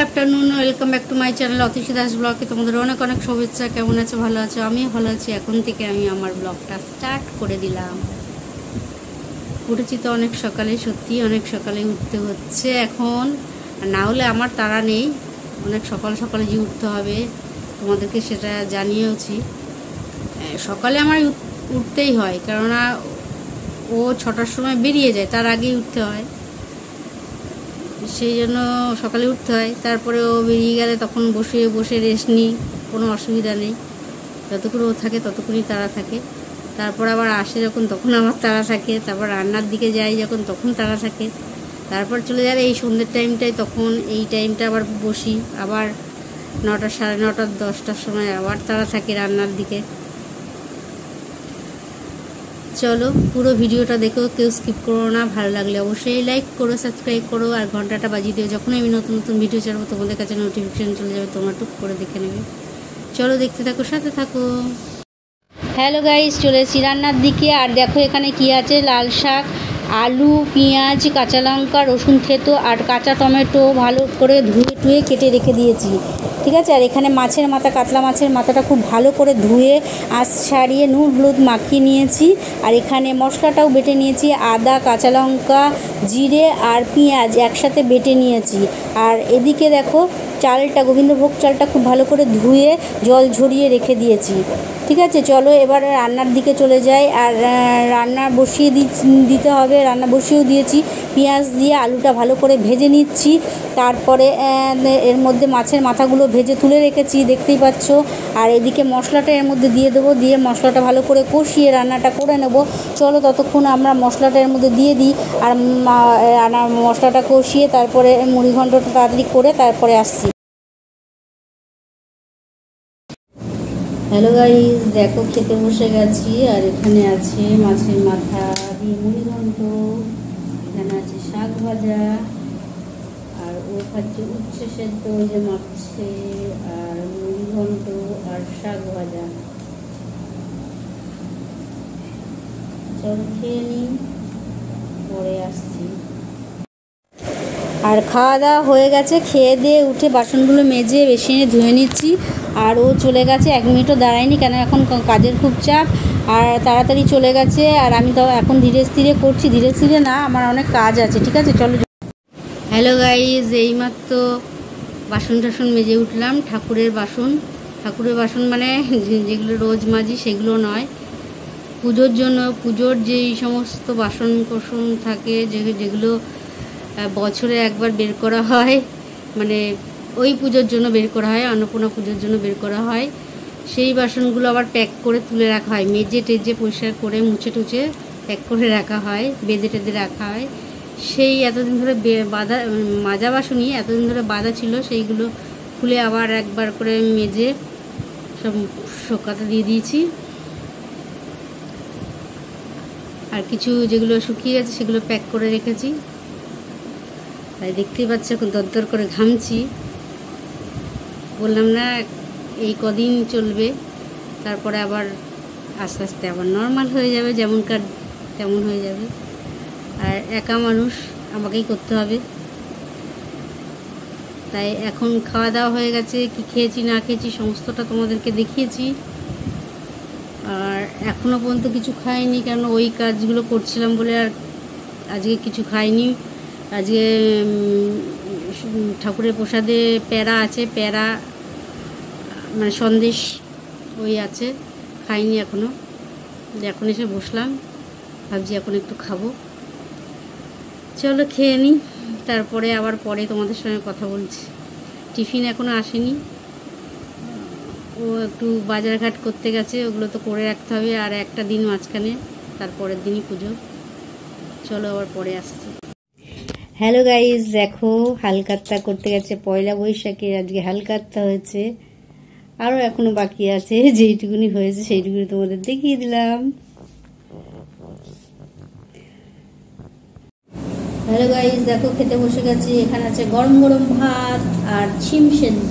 Afternoon, welcome back to my channel Atishi Das ব্লগে। তোমাদের অনেক অনেক শুভেচ্ছা। কেমন আছো? ভালো আছো? আমিও ভালো আছি। এখন থেকে আমি আমার ব্লগটা স্টার্ট করে দিলাম। উঠেছি তো অনেক সকালে, সত্যি অনেক সকালে উঠতে হচ্ছে এখন। না হলে আমার তাড়া নেই, অনেক সকাল সকালে যে উঠতে হবে তোমাদেরকে সেটা জানিয়েওছি। সকালে আমার উঠতেই হয়, কেননা ও 6টার সময় বেরিয়ে যায়, তার আগেই উঠতে হয়, সেই জন্য সকালে উঠতে হয়। তারপরে ও বেরিয়ে গেলে তখন বসে বসে রেস্ট নিই, কোনো অসুবিধা নেই। যতক্ষণ ও থাকে ততক্ষণই তাড়া থাকে। তারপর আবার আসে যখন, তখন আমার তাড়া থাকে। তারপর রান্নার দিকে যাই যখন, তখন তাড়া থাকে। তারপর চলে যাবে এই সন্ধ্যের টাইমটায়, তখন এই টাইমটা আবার বসি। আবার 9টা, 9:30, 10টার সময় আবার তাড়া থাকে রান্নার দিকে। চলো পুরো ভিডিওটা দেখো, কেউ স্কিপ করো না। ভালো লাগলে অবশ্যই লাইক করো, সাবস্ক্রাইব করো, আর ঘন্টাটা বাজিয়ে দিও। যখন আমি নতুন নতুন ভিডিও ছাড়বো তোমাদের কাছে নোটিফিকেশান চলে যাবে, তোমরা টুক করে দেখে নেবে। চলো দেখতে থাকো, সাথে থাকো। হ্যালো গাইস, চলে এসেছি রান্নার দিকে। আর দেখো এখানে কি আছে, লাল শাক, আলু, পেঁয়াজ, কাঁচা লঙ্কা, রসুন থেতো আর কাঁচা টমেটো ভালো করে ধুয়ে টুয়ে কেটে রেখে দিয়েছি, ঠিক আছে। আর এখানে মাছের মাথা, কাতলা মাছের মাথাটা খুব ভালো করে ধুয়ে আঁশ ছাড়িয়ে নুন হলুদ মাখিয়ে নিয়েছি। আর এখানে মশলাটাও বেটে নিয়েছি, আদা, কাঁচা লঙ্কা, জিরে আর পেঁয়াজ একসাথে বেটে নিয়েছি। আর এদিকে দেখো চালটা, গোবিন্দভোগ চালটা খুব ভালো করে ধুয়ে জল ঝরিয়ে রেখে দিয়েছি, ঠিক আছে। চলো এবারে রান্নার দিকে চলে যাই। আর রান্না বসিয়ে দিতে হবে, রান্না বসিয়েও দিয়েছি। পেঁয়াজ দিয়ে আলুটা ভালো করে ভেজে নিচ্ছি। তারপরে এর মধ্যে মাছের মাথাগুলো ভেজে তুলে রেখেছি, দেখতেই পাচ্ছ। আর এদিকে মশলাটা এর মধ্যে দিয়ে দেবো, দিয়ে মশলাটা ভালো করে কষিয়ে রান্নাটা করে নেব। চলো ততক্ষণ আমরা মশলাটা এর মধ্যে দিয়ে দিই। আর মশলাটা কষিয়ে তারপরে মুড়ি ঘন্টটা তাড়াতাড়ি করে তারপরে আসছি। হ্যালো গাইস, দেখো খেতে বসে গেছি। আর এখানে আছে মাছের মাথা দিয়ে মুড়ি ঘন্ট, এখানে আছে শাক ভাজা, আর ও খাচ্ছে উচ্ছে সেদ্ধ, ওই যে মাছে, আর মুড়ি ঘন্ট আর শাক ভাজা। চল খেয়ে নিই, পরে আসছি। আর খাওয়া দাওয়া হয়ে গেছে, খেয়ে দিয়ে উঠে বাসনগুলো মেজে বেসিনে ধুয়ে নিচ্ছি। আর ও চলে গেছে, 1 মিনিটও দাঁড়ায়নি, কেন এখন কাজের খুব চাপ। আর তাড়াতাড়ি চলে গেছে। আর আমি তো এখন ধীরে স্থিরে করছি, ধীরে স্থিরে না, আমার অনেক কাজ আছে, ঠিক আছে। চলো। হ্যালো গাইজ, এইমাত্র বাসন টাসন মেজে উঠলাম। ঠাকুরের বাসন মানে যেগুলো রোজ মাজি সেগুলো নয়, পুজোর জন্য, পুজোর যেই সমস্ত বাসন কোসন থাকে, যেগুলো বছরে একবার বের করা হয়, মানে ওই পুজোর জন্য বের করা হয়, অন্নপূর্ণা পুজোর জন্য বের করা হয়, সেই বাসনগুলো আবার প্যাক করে তুলে রাখা হয়, মেজে টেজে পরিষ্কার করে মুছে টুছে প্যাক করে রাখা হয়, বেঁধে টেঁধে রাখা হয়। সেই এতদিন ধরে মাজা বাসনই এতদিন ধরে বাঁধা ছিল, সেইগুলো খুলে আবার একবার করে মেজে সব শুকাতে দিয়ে দিয়েছি। আর কিছু যেগুলো শুকিয়ে গেছে সেগুলো প্যাক করে রেখেছি। তাই দেখতেই পাচ্ছ এখন দরদর করে ঘামছি। বললাম না এই কদিন চলবে, তারপরে আবার আস্তে আস্তে আবার নর্মাল হয়ে যাবে, যেমনকার তেমন হয়ে যাবে। আর একা মানুষ, আমাকেই করতে হবে। তাই এখন খাওয়া দাওয়া হয়ে গেছে, কি খেয়েছি না খেয়েছি সমস্তটা তোমাদেরকে দেখিয়েছি। আর এখনও পর্যন্ত কিছু খাইনি, কেন ওই কাজগুলো করছিলাম বলে আর আজকে কিছু খাইনি। আজকে ঠাকুরের প্রসাদে প্যারা আছে, প্যারা মানে সন্দেশ ওই আছে, খাইনি এখনও। এখন এসে বসলাম, ভাবছি এখন একটু খাবো। চলো খেয়ে নিই, তারপরে আবার পরে তোমাদের সঙ্গে কথা বলছি। টিফিন এখনও আসেনি, ও একটু বাজারঘাট করতে গেছে, ওগুলো তো করে রাখতে হবে। আর একটা দিন মাঝখানে, তারপরের দিনই পুজো। চলো আবার পরে আসছি। হ্যালো গাইজ, দেখো হালকাত্তা করতে গেছে, পয়লা বৈশাখে আজকে হালকাত্তা হয়েছে। আরও এখনো বাকি আছে, যেইটুকুনি হয়েছে সেইটুকুনি তোমাদের দেখিয়ে দিলাম। হ্যালো গাইজ, দেখো খেতে বসে গেছি। এখানে আছে গরম গরম ভাত আর ছিম সেদ্ধ।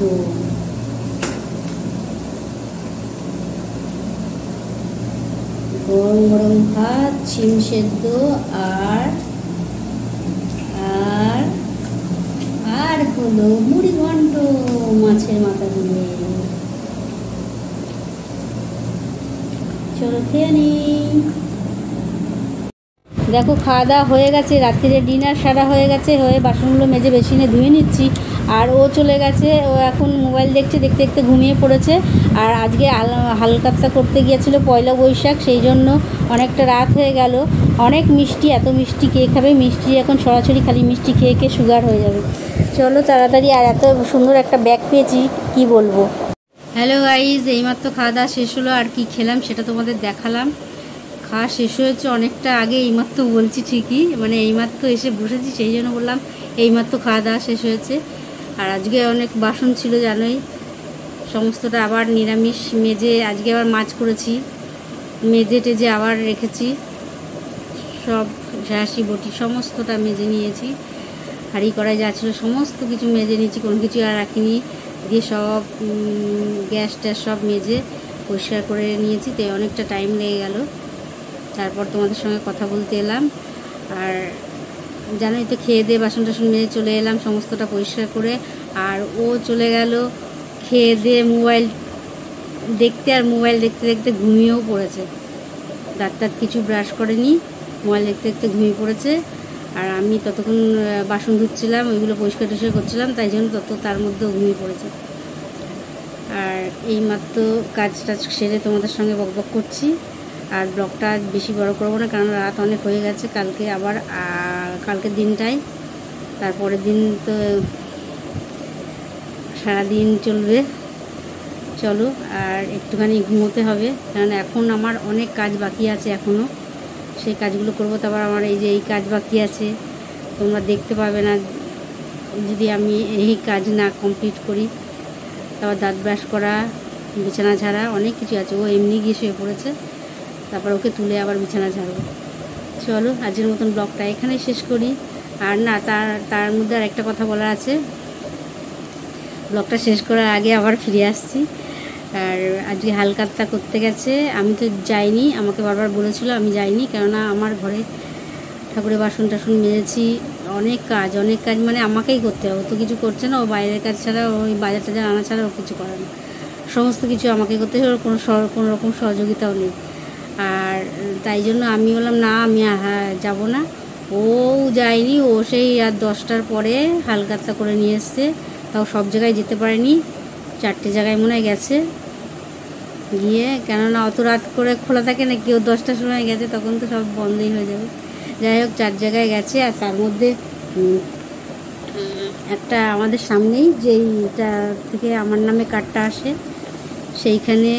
গরম গরম ভাত, ছিম সেদ্ধ আর আর আর আর হলো মুড়ি ঘন্ট মাছের মাথা দিয়ে। চলো খেয়ে নিই। দেখো খাওয়া দাওয়া হয়ে গেছে, রাত্রিরে ডিনার সারা হয়ে গেছে, হয়ে বাসনগুলো মেজে বেসিনে ধুয়ে নিচ্ছি। আর ও চলে গেছে, ও এখন মোবাইল দেখছে, দেখতে দেখতে ঘুমিয়ে পড়েছে। আর আজকে হালকাত্তা করতে গিয়েছিল পয়লা বৈশাখ, সেই জন্য অনেকটা রাত হয়ে গেল। অনেক মিষ্টি, এত মিষ্টি কে খাবে? মিষ্টি এখন ছড়াছড়ি, খালি মিষ্টি খেয়ে খেয়ে সুগার হয়ে যাবে। চলো তাড়াতাড়ি। আর এত সুন্দর একটা ব্যাগ পেয়েছি, কি বলবো। হ্যালো গাইজ, এইমাত্র খাওয়া দাওয়া শেষ হলো। আর কি খেলাম সেটা তোমাদের দেখালাম। খাওয়া শেষ হয়েছে অনেকটা আগে, এইমাত্র বলছি ঠিকই, মানে এইমাত্র এসে বসেছি, সেই জন্য বললাম এইমাত্র খাওয়া দাওয়া শেষ হয়েছে। আর আজকে অনেক বাসন ছিল জানোই, সমস্তটা আবার নিরামিষ মেজে, আজকে আবার মাছ করেছি, মেজে টেজে আবার রেখেছি। সব ঝাঁসি বটি সমস্তটা মেজে নিয়েছি। হাঁড়ি কড়াই যা ছিল সমস্ত কিছু মেজে নিয়েছি, কোনো কিছু আর রাখিনি। দিয়ে সব গ্যাস ট্যাস সব মেজে পরিষ্কার করে নিয়েছি। তো অনেকটা টাইম লেগে গেল, তারপর তোমাদের সঙ্গে কথা বলতে এলাম। আর জানোই তো খেয়ে দিয়ে বাসন টাসন মেজে চলে এলাম সমস্তটা পরিষ্কার করে। আর ও চলে গেল খেয়ে দিয়ে মোবাইল দেখতে, আর মোবাইল দেখতে দেখতে ঘুমিয়েও পড়েছে। দাঁত কিছু ব্রাশ করেনি, মোবাইল দেখতে দেখতে ঘুমিয়ে পড়েছে। আর আমি ততক্ষণ বাসন ধুচ্ছিলাম, ওইগুলো পরিষ্কার টরিষ্কার করছিলাম, তাই জন্য তার মধ্যেও ঘুমিয়ে পড়েছে। আর এইমাত্র কাজ টাজ সেরে তোমাদের সঙ্গে বকবক করছি। আর ব্লগটা বেশি বড় করবো না, কারণ রাত অনেক হয়ে গেছে। কালকে আবার কালকের দিনটাই, তারপরের দিন তো সারাদিন চলবে। চলো আর একটুখানি ঘুমোতে হবে, কারণ এখন আমার অনেক কাজ বাকি আছে এখনও, সেই কাজগুলো করবো। তারপর আমার এই যে এই কাজ বাকি আছে, তোমরা দেখতে পাবে না যদি আমি এই কাজ না কমপ্লিট করি। তারপর দাঁত ব্রাশ করা, বিছানা ঝাড়া, অনেক কিছু আছে। ও এমনি গিয়ে শুয়ে পড়েছে, তারপর ওকে তুলে আবার বিছানা ঝাড়বো। চলো আজকের মতন ব্লগটা এখানেই শেষ করি। আর না, তার মধ্যে আর একটা কথা বলার আছে। ব্লগটা শেষ করার আগে আবার ফিরে আসছি। আর আজকে হালকাত্তা করতে গেছে, আমি তো যাইনি, আমাকে বারবার বলেছিল, আমি যাইনি। কেননা আমার ঘরে ঠাকুরের বাসন টাসন মেজেছি, অনেক কাজ মানে আমাকেই করতে হবে। ও তো কিছু করছে না, ও বাইরের কাজ ছাড়া, ওই বাজার টাজার আনা ছাড়া ও কিছু করে না, সমস্ত কিছু আমাকে করতে হবে। ওর কোনো রকম সহযোগিতাও নেই। আর তাই জন্য আমি বললাম না, আমি যাবো না। ও যায়নি, ও সেই রাত 10টার পরে হালকাত্তা করে নিয়ে এসছে। তাও সব জায়গায় যেতে পারেনি, 4টে জায়গায় মনে হয় গেছে। গিয়ে কেননা অত রাত করে খোলা থাকে না, কেউ 10টার সময় গেছে, তখন তো সব বন্ধই হয়ে যাবে। যাই হোক 4 জায়গায় গেছে। আর তার মধ্যে একটা আমাদের সামনেই যেইটা থেকে আমার নামে কার্ডটা আসে, সেইখানে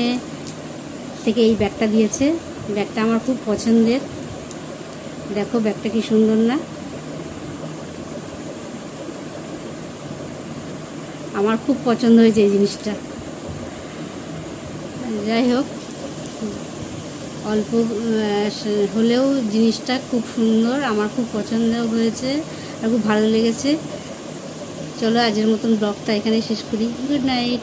থেকে এই ব্যাগটা দিয়েছে। ব্যাগটা আমার খুব পছন্দের, দেখো ব্যাগটা কি সুন্দর না? আমার খুব পছন্দ হয়েছে এই জিনিসটা। যাই হোক, অল্প হলেও জিনিসটা খুব সুন্দর, আমার খুব পছন্দ হয়েছে আর খুব ভালো লেগেছে। চলো আজকের মতন ব্লগটা এখানে শেষ করি। Good night.